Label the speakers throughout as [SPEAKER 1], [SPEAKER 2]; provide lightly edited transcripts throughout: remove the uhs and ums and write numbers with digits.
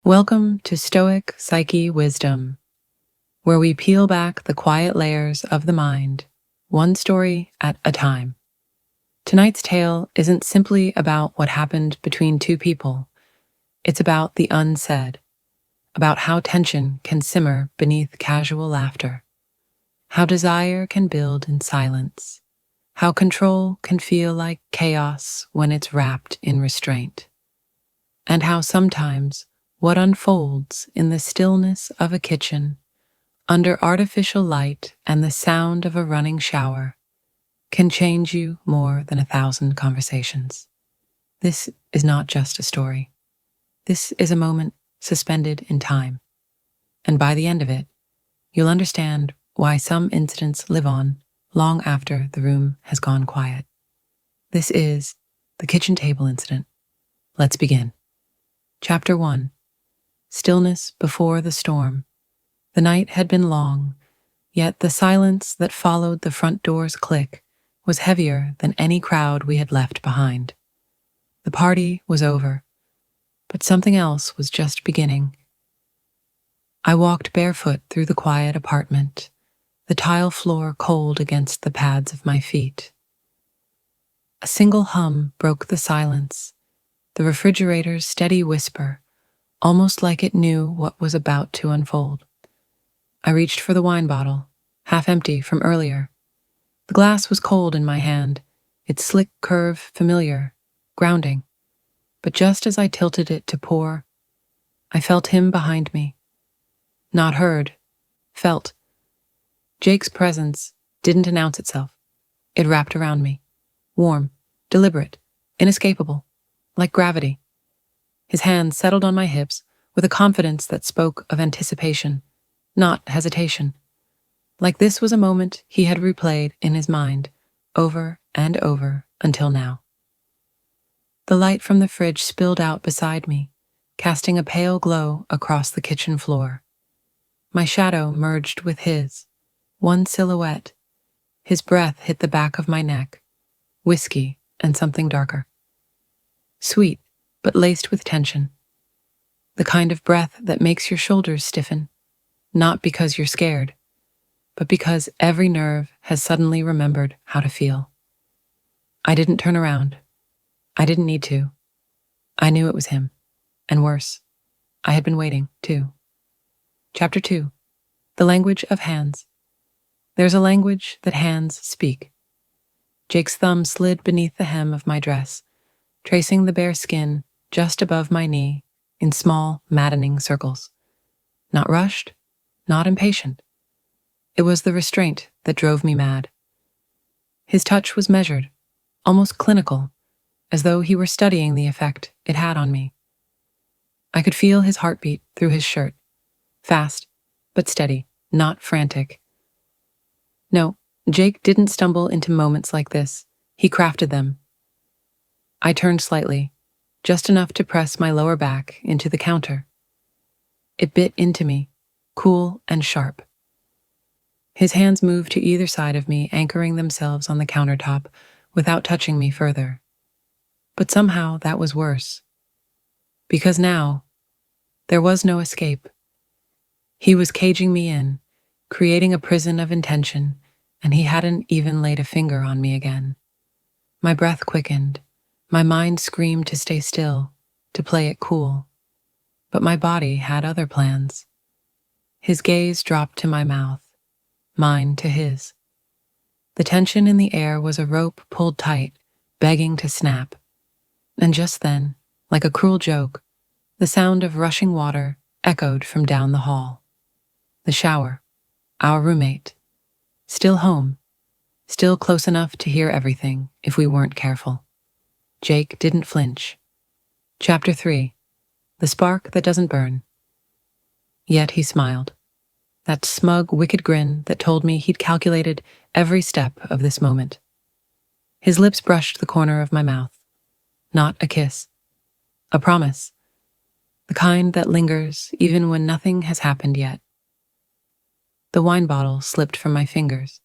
[SPEAKER 1] Welcome to Stoic Psyche Wisdom, where we peel back the quiet layers of the mind, one story at a time. Tonight's tale isn't simply about what happened between two people. It's about the unsaid, about how tension can simmer beneath casual laughter, how desire can build in silence, how control can feel like chaos when it's wrapped in restraint, and how sometimes what unfolds in the stillness of a kitchen, under artificial light and the sound of a running shower, can change you more than 1,000 conversations. This is not just a story. This is a moment suspended in time. And by the end of it, you'll understand why some incidents live on long after the room has gone quiet. This is the kitchen table incident. Let's begin. Chapter 1. Stillness before the storm. The night had been long, yet the silence that followed the front door's click was heavier than any crowd we had left behind. The party was over, but something else was just beginning. I walked barefoot through the quiet apartment, the tile floor cold against the pads of my feet. A single hum broke the silence, the refrigerator's steady whisper, almost like it knew what was about to unfold. I reached for the wine bottle, half empty from earlier. The glass was cold in my hand, its slick curve familiar, grounding. But just as I tilted it to pour, I felt him behind me. Not heard, felt. Jake's presence didn't announce itself. It wrapped around me, warm, deliberate, inescapable, like gravity. His hands settled on my hips with a confidence that spoke of anticipation, not hesitation. Like this was a moment he had replayed in his mind, over and over until now. The light from the fridge spilled out beside me, casting a pale glow across the kitchen floor. My shadow merged with his, one silhouette. His breath hit the back of my neck, whiskey and something darker. Sweet, but laced with tension. The kind of breath that makes your shoulders stiffen, not because you're scared, but because every nerve has suddenly remembered how to feel. I didn't turn around. I didn't need to. I knew it was him. And worse, I had been waiting, too. Chapter 2. The language of hands. There's a language that hands speak. Jake's thumb slid beneath the hem of my dress, tracing the bare skin just above my knee in small, maddening circles. Not rushed, not impatient. It was the restraint that drove me mad. His touch was measured, almost clinical, as though he were studying the effect it had on me. I could feel his heartbeat through his shirt, fast, but steady, not frantic. No, Jake didn't stumble into moments like this. He crafted them. I turned slightly, just enough to press my lower back into the counter. It bit into me, cool and sharp. His hands moved to either side of me, anchoring themselves on the countertop without touching me further. But somehow that was worse. Because now, there was no escape. He was caging me in, creating a prison of intention, and he hadn't even laid a finger on me again. My breath quickened. My mind screamed to stay still, to play it cool. But my body had other plans. His gaze dropped to my mouth, mine to his. The tension in the air was a rope pulled tight, begging to snap. And just then, like a cruel joke, the sound of rushing water echoed from down the hall. The shower, our roommate, still home, still close enough to hear everything if we weren't careful. Jake didn't flinch. Chapter 3. The spark that doesn't burn. Yet he smiled. That smug, wicked grin that told me he'd calculated every step of this moment. His lips brushed the corner of my mouth. Not a kiss. A promise. The kind that lingers even when nothing has happened yet. The wine bottle slipped from my fingers.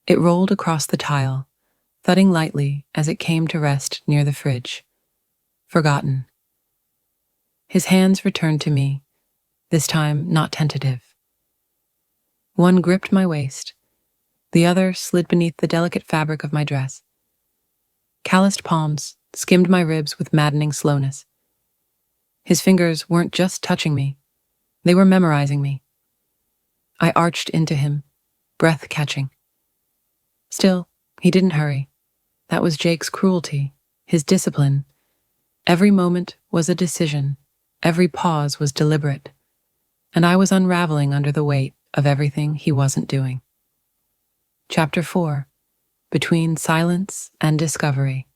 [SPEAKER 1] It rolled across the tile, thudding lightly as it came to rest near the fridge. Forgotten. His hands returned to me, this time not tentative. One gripped my waist, the other slid beneath the delicate fabric of my dress. Calloused palms skimmed my ribs with maddening slowness. His fingers weren't just touching me, they were memorizing me. I arched into him, breath catching. Still, he didn't hurry. That was Jake's cruelty, his discipline. Every moment was a decision, every pause was deliberate, and I was unraveling under the weight of everything he wasn't doing. Chapter 4. Between Silence and Discovery.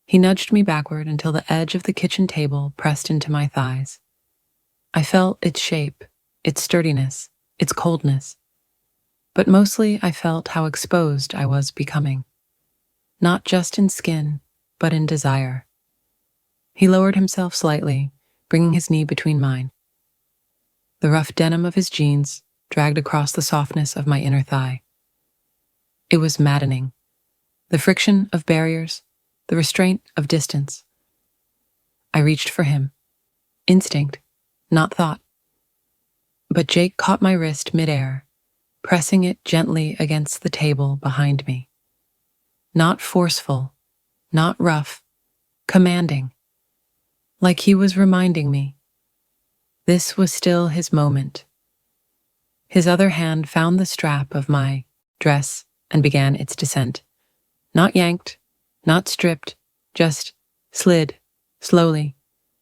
[SPEAKER 1] He nudged me backward until the edge of the kitchen table pressed into my thighs. I felt its shape, its sturdiness, its coldness. But mostly I felt how exposed I was becoming. Not just in skin, but in desire. He lowered himself slightly, bringing his knee between mine. The rough denim of his jeans dragged across the softness of my inner thigh. It was maddening. The friction of barriers, the restraint of distance. I reached for him. Instinct, not thought. But Jake caught my wrist midair, pressing it gently against the table behind me. Not forceful, not rough, commanding. Like he was reminding me. This was still his moment. His other hand found the strap of my dress and began its descent. Not yanked, not stripped, just slid, slowly,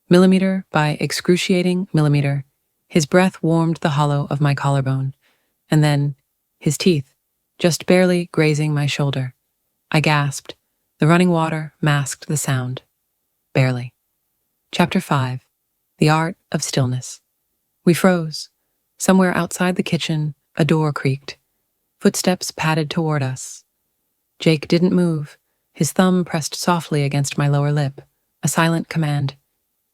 [SPEAKER 1] millimeter by excruciating millimeter. His breath warmed the hollow of my collarbone, and then his teeth, just barely grazing my shoulder. I gasped. The running water masked the sound. Barely. Chapter 5. The Art of Stillness. We froze. Somewhere outside the kitchen, a door creaked. Footsteps padded toward us. Jake didn't move. His thumb pressed softly against my lower lip, a silent command.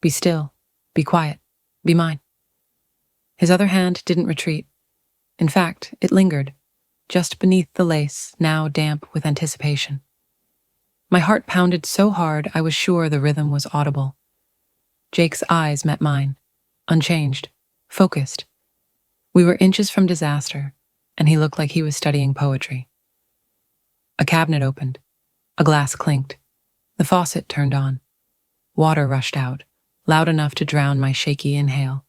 [SPEAKER 1] Be still. Be quiet. Be mine. His other hand didn't retreat. In fact, it lingered, just beneath the lace, now damp with anticipation. My heart pounded so hard I was sure the rhythm was audible. Jake's eyes met mine, unchanged, focused. We were inches from disaster, and he looked like he was studying poetry. A cabinet opened. A glass clinked. The faucet turned on. Water rushed out, loud enough to drown my shaky inhale.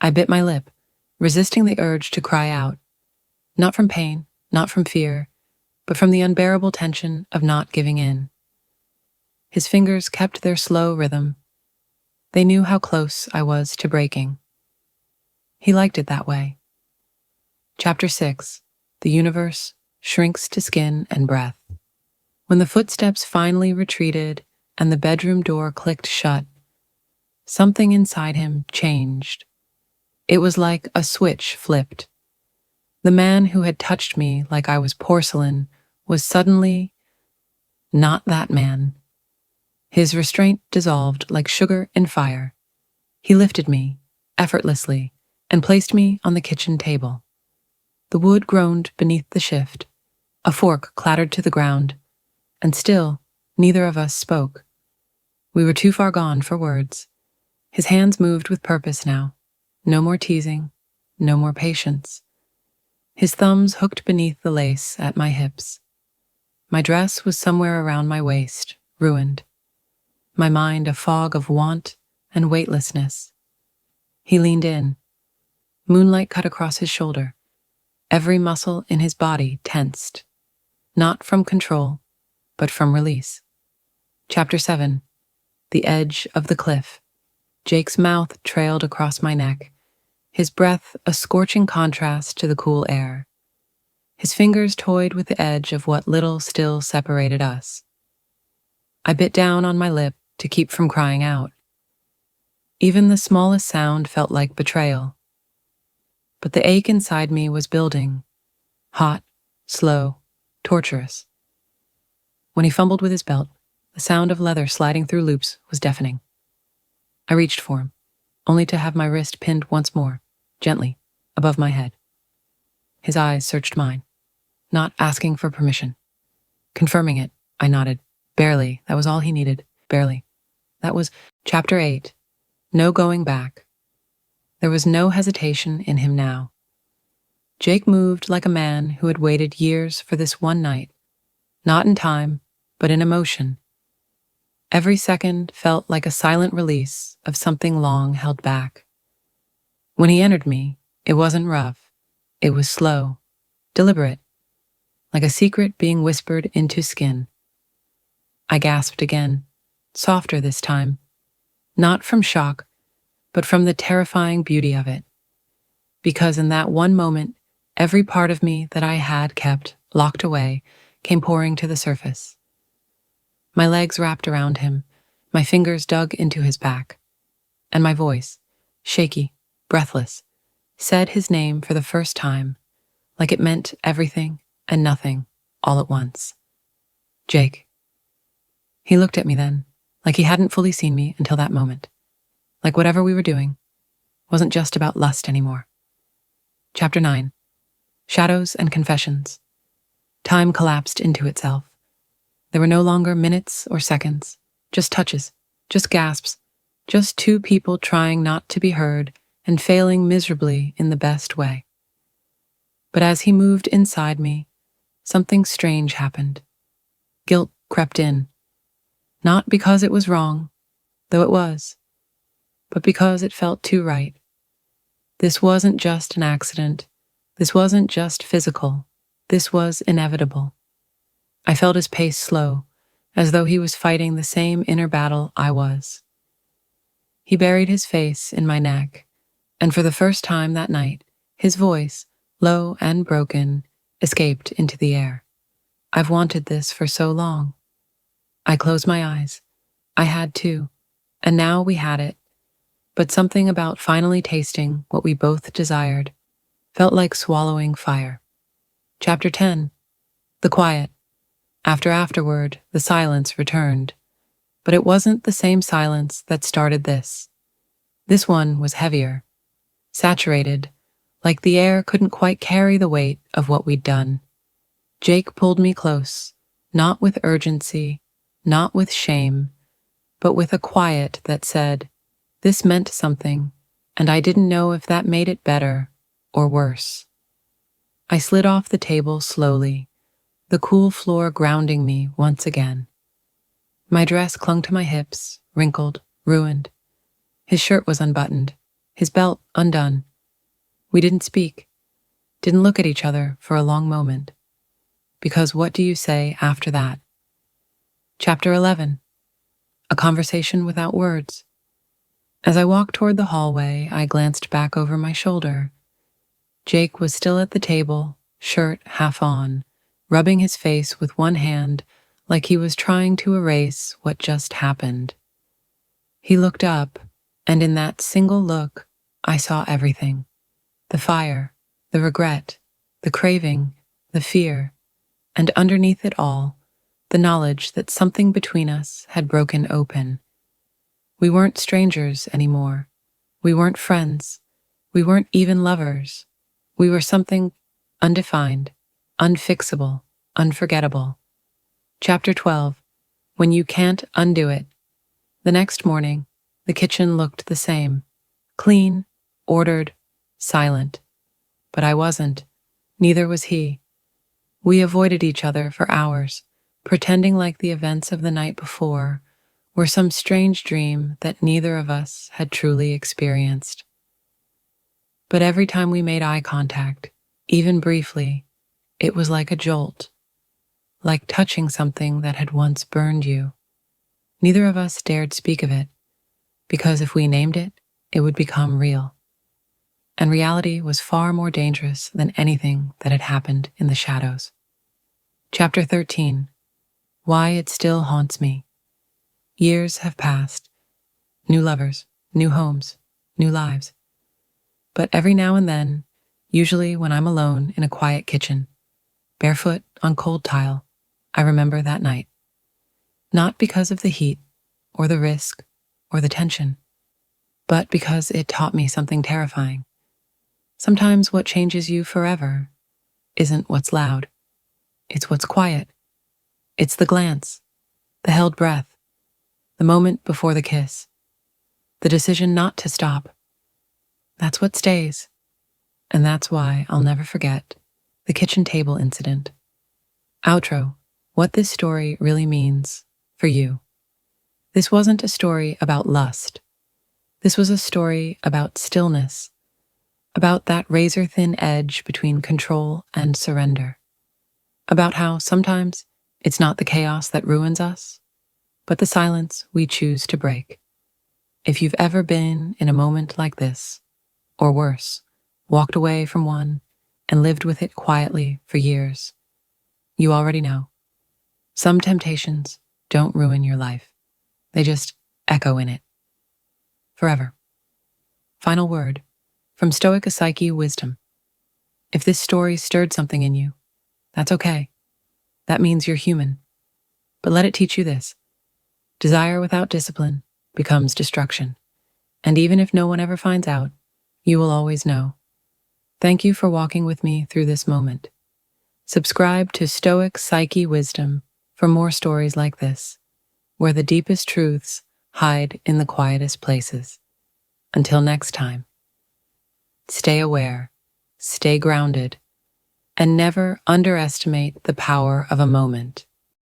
[SPEAKER 1] I bit my lip, resisting the urge to cry out. Not from pain, not from fear, but from the unbearable tension of not giving in. His fingers kept their slow rhythm. They knew how close I was to breaking. He liked it that way. Chapter 6. The Universe Shrinks to Skin and Breath. When the footsteps finally retreated and the bedroom door clicked shut, something inside him changed. It was like a switch flipped. The man who had touched me like I was porcelain was suddenly not that man. His restraint dissolved like sugar in fire. He lifted me, effortlessly, and placed me on the kitchen table. The wood groaned beneath the shift. A fork clattered to the ground, and still, neither of us spoke. We were too far gone for words. His hands moved with purpose now. No more teasing, no more patience. His thumbs hooked beneath the lace at my hips. My dress was somewhere around my waist, ruined. My mind a fog of want and weightlessness. He leaned in. Moonlight cut across his shoulder. Every muscle in his body tensed. Not from control, but from release. Chapter 7. The Edge of the Cliff. Jake's mouth trailed across my neck, his breath a scorching contrast to the cool air. His fingers toyed with the edge of what little still separated us. I bit down on my lip to keep from crying out. Even the smallest sound felt like betrayal. But the ache inside me was building, hot, slow, torturous. When he fumbled with his belt, the sound of leather sliding through loops was deafening. I reached for him, only to have my wrist pinned once more, gently, above my head. His eyes searched mine, not asking for permission. Confirming it, I nodded. Barely, that was all he needed, barely. That was Chapter 8. No going back. There was no hesitation in him now. Jake moved like a man who had waited years for this one night, not in time, but in emotion. Every second felt like a silent release of something long held back. When he entered me, it wasn't rough. It was slow, deliberate, like a secret being whispered into skin. I gasped again, softer this time, not from shock, but from the terrifying beauty of it. Because in that one moment, every part of me that I had kept locked away came pouring to the surface. My legs wrapped around him, my fingers dug into his back, and my voice, shaky, breathless, said his name for the first time, like it meant everything and nothing all at once. Jake. He looked at me then, like he hadn't fully seen me until that moment, like whatever we were doing wasn't just about lust anymore. Chapter 9. Shadows and Confessions. Time collapsed into itself. There were no longer minutes or seconds, just touches, just gasps, just two people trying not to be heard and failing miserably in the best way. But as he moved inside me, something strange happened. Guilt crept in, not because it was wrong, though it was, but because it felt too right. This wasn't just an accident. This wasn't just physical. This was inevitable. I felt his pace slow, as though he was fighting the same inner battle I was. He buried his face in my neck, and for the first time that night, his voice, low and broken, escaped into the air. I've wanted this for so long. I closed my eyes. I had to, and now we had it. But something about finally tasting what we both desired felt like swallowing fire. Chapter 10. The Quiet. Afterward, the silence returned. But it wasn't the same silence that started this. This one was heavier, saturated, like the air couldn't quite carry the weight of what we'd done. Jake pulled me close, not with urgency, not with shame, but with a quiet that said, this meant something, and I didn't know if that made it better or worse. I slid off the table slowly, the cool floor grounding me once again. My dress clung to my hips, wrinkled, ruined. His shirt was unbuttoned, his belt undone. We didn't speak, didn't look at each other for a long moment. Because what do you say after that? Chapter 11. A Conversation Without Words. As I walked toward the hallway, I glanced back over my shoulder. Jake was still at the table, shirt half on, rubbing his face with one hand like he was trying to erase what just happened. He looked up, and in that single look, I saw everything. The fire, the regret, the craving, the fear, and underneath it all, the knowledge that something between us had broken open. We weren't strangers anymore. We weren't friends. We weren't even lovers. We were something undefined, unfixable, unforgettable. Chapter 12. When you can't undo it. The next morning, the kitchen looked the same. Clean, ordered, silent. But I wasn't. Neither was he. We avoided each other for hours, pretending like the events of the night before were some strange dream that neither of us had truly experienced. But every time we made eye contact, even briefly, it was like a jolt, like touching something that had once burned you. Neither of us dared speak of it, because if we named it, it would become real. And reality was far more dangerous than anything that had happened in the shadows. Chapter 13. Why it still haunts me. Years have passed. New lovers, new homes, new lives. But every now and then, usually when I'm alone in a quiet kitchen, barefoot on cold tile, I remember that night. Not because of the heat, or the risk, or the tension, but because it taught me something terrifying. Sometimes what changes you forever isn't what's loud. It's what's quiet. It's the glance, the held breath, the moment before the kiss, the decision not to stop. That's what stays. And that's why I'll never forget the kitchen table incident. Outro, what this story really means for you. This wasn't a story about lust. This was a story about stillness, about that razor-thin edge between control and surrender, about how sometimes it's not the chaos that ruins us, but the silence we choose to break. If you've ever been in a moment like this, or worse, walked away from one and lived with it quietly for years, you already know. Some temptations don't ruin your life. They just echo in it. Forever. Final word from STOIC PSYCHE Wisdom. If this story stirred something in you, that's okay. That means you're human. But let it teach you this. Desire without discipline becomes destruction. And even if no one ever finds out, you will always know. Thank you for walking with me through this moment. Subscribe to STOIC PSYCHE Wisdom for more stories like this, where the deepest truths hide in the quietest places. Until next time, stay aware, stay grounded, and never underestimate the power of a moment.